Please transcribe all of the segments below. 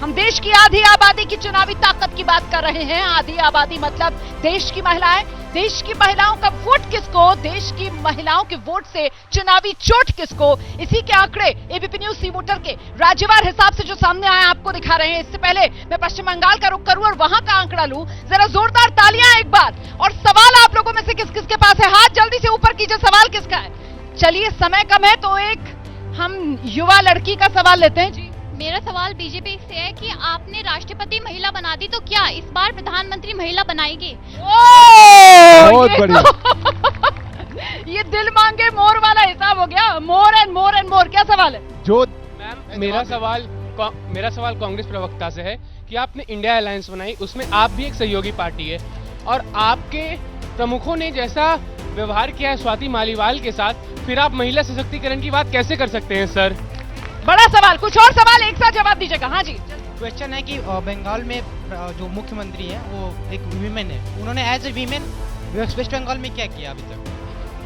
हम देश की आधी आबादी की चुनावी ताकत की बात कर रहे हैं। आधी आबादी मतलब देश की महिलाएं। देश की महिलाओं का वोट किसको, देश की महिलाओं के वोट से चुनावी चोट किसको, इसी के आंकड़े एबीपी न्यूज सी वोटर के राज्यवार हिसाब से जो सामने आया आपको दिखा रहे हैं। इससे पहले मैं पश्चिम बंगाल का रुख करूं और वहां का आंकड़ा लूं। जरा जोरदार तालियां एक बार। और सवाल आप लोगों में से किस किस के पास है, हाथ जल्दी से ऊपर कीजिए। सवाल किसका है? चलिए समय कम है तो एक हम युवा लड़की का सवाल लेते हैं। जी, मेरा सवाल बीजेपी से है कि आपने राष्ट्रपति महिला बना दी, तो क्या इस बार प्रधानमंत्री महिला बनाएगी? बहुत बढ़िया। ये दिल मांगे मोर वाला हिसाब हो गया। More and more and more. क्या सवाल है? जो मैम, मेरा सवाल कांग्रेस प्रवक्ता से है कि आपने इंडिया अलायंस बनाई, उसमें आप भी एक सहयोगी पार्टी है और आपके प्रमुखों ने जैसा व्यवहार किया है स्वाति मालीवाल के साथ, फिर आप महिला सशक्तिकरण की बात कैसे कर सकते हैं सर? बड़ा सवाल। कुछ और सवाल एक साथ जवाब दीजिएगा। हाँ जी, क्वेश्चन है कि बंगाल में जो मुख्यमंत्री हैं वो एक वीमेन है, उन्होंने as a women West Bengal में क्या किया अभी तक?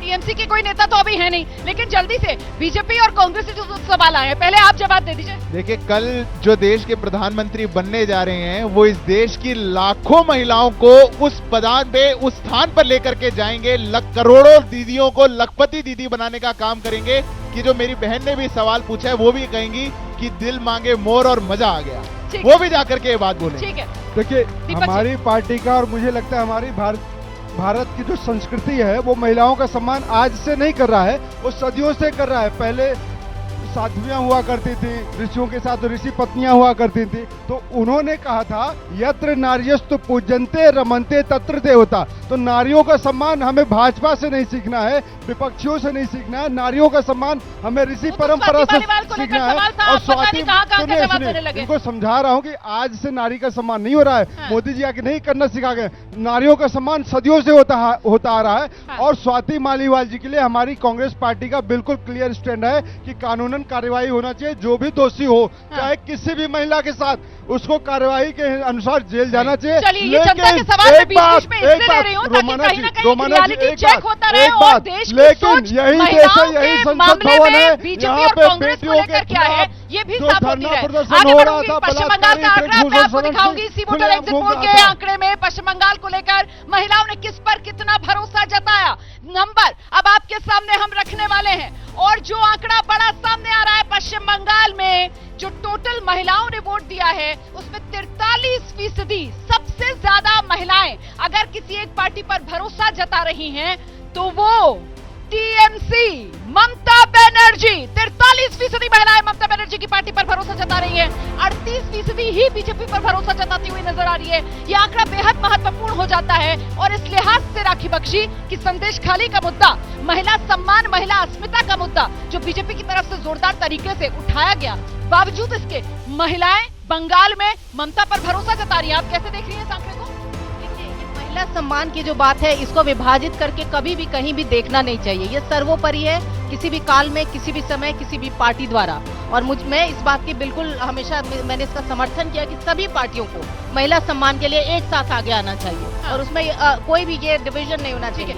टीएमसी के कोई नेता तो अभी है नहीं, लेकिन जल्दी से बीजेपी और कांग्रेस से जो सवाल आए हैं पहले आप जवाब दे दीजिए। देखिए, कल जो देश के प्रधानमंत्री बनने जा रहे हैं वो इस देश की लाखों महिलाओं को उस पदान पे, उस स्थान पर लेकर के जाएंगे। करोड़ों दीदियों को लखपति दीदी बनाने का काम करेंगे। कि जो मेरी बहन ने भी सवाल पूछा है वो भी कहेंगी कि दिल मांगे मोर और मजा आ गया, वो भी जाकर के ये बात बोले। ठीक है, देखिए, हमारी पार्टी का और मुझे लगता है हमारी भारत की जो संस्कृति है वो महिलाओं का सम्मान आज से नहीं कर रहा है, वो सदियों से कर रहा है। पहले साध्वियां हुआ करती थी, ऋषियों के साथ ऋषि पत्नियां हुआ करती थी, तो उन्होंने कहा था यत्र नार्यस्तु पूजन्ते रमन्ते तत्र देवता। तो नारियों का सम्मान हमें भाजपा से नहीं सीखना है, विपक्षियों से नहीं सीखना है। नारियों का सम्मान हमें ऋषि परंपरा से सीखना है। और स्वाति, सुनिए, इनको समझा रहा हूँ कि आज से नारी का सम्मान नहीं हो रहा है। मोदी जी आके नहीं करना सिखा गए। नारियों का सम्मान सदियों से होता आ रहा है। और स्वाति मालीवाल जी के लिए हमारी कांग्रेस पार्टी का बिल्कुल क्लियर स्टैंड है कि कानूनन कार्रवाई होना चाहिए। जो भी दोषी हो, चाहे किसी भी महिला के साथ, उसको कार्रवाई के अनुसार जेल जाना चाहिए। लेकिन एक बात, रोमाना जी, एक बात, लेकिन यही देश है, यही संसद भवन है, यहाँ पे बेटियों के खिलाफ ये भी जो साफ होती धरना है। प्रदर्शन आगे हो रहा बढ़ूंगी। था, पश्चिम बंगाल का आंकड़ा मैं आपको दिखाऊंगी इसी वोटर एग्जिट पोल के आंकड़े में। पश्चिम बंगाल को लेकर महिलाओं ने किस पर कितना भरोसा जताया, नंबर अब आपके सामने हम रखने वाले हैं। और जो आंकड़ा बड़ा सामने आ रहा है, पश्चिम बंगाल में जो टोटल महिलाओं ने वोट दिया है उसमें 43% सबसे ज्यादा महिलाएं अगर किसी एक पार्टी पर भरोसा जता रही हैं तो वो टीएमसी, ममता बनर्जी। 43% महिलाएं ममता बनर्जी की पार्टी पर भरोसा जता रही है, 38% ही बीजेपी पर भरोसा जताती हुई नजर आ रही है। यह आंकड़ा बेहद महत्वपूर्ण हो जाता है। और इस लिहाज से राखी बख्शी की संदेश खाली का मुद्दा, महिला सम्मान, महिला अस्मिता का मुद्दा जो बीजेपी की तरफ से जोरदार तरीके से उठाया गया, बावजूद इसके महिलाएं बंगाल में ममता पर भरोसा जता रही है। आप कैसे देख रही है इस आंकड़े को? महिला सम्मान की जो बात है, इसको विभाजित करके कभी भी कहीं भी देखना नहीं चाहिए। ये सर्वोपरि है, किसी भी काल में, किसी भी समय, किसी भी पार्टी द्वारा। और मैं इस बात की बिल्कुल हमेशा मैंने इसका समर्थन किया कि सभी पार्टियों को महिला सम्मान के लिए एक साथ आगे आना चाहिए और उसमें कोई भी ये डिवीजन नहीं होना चाहिए।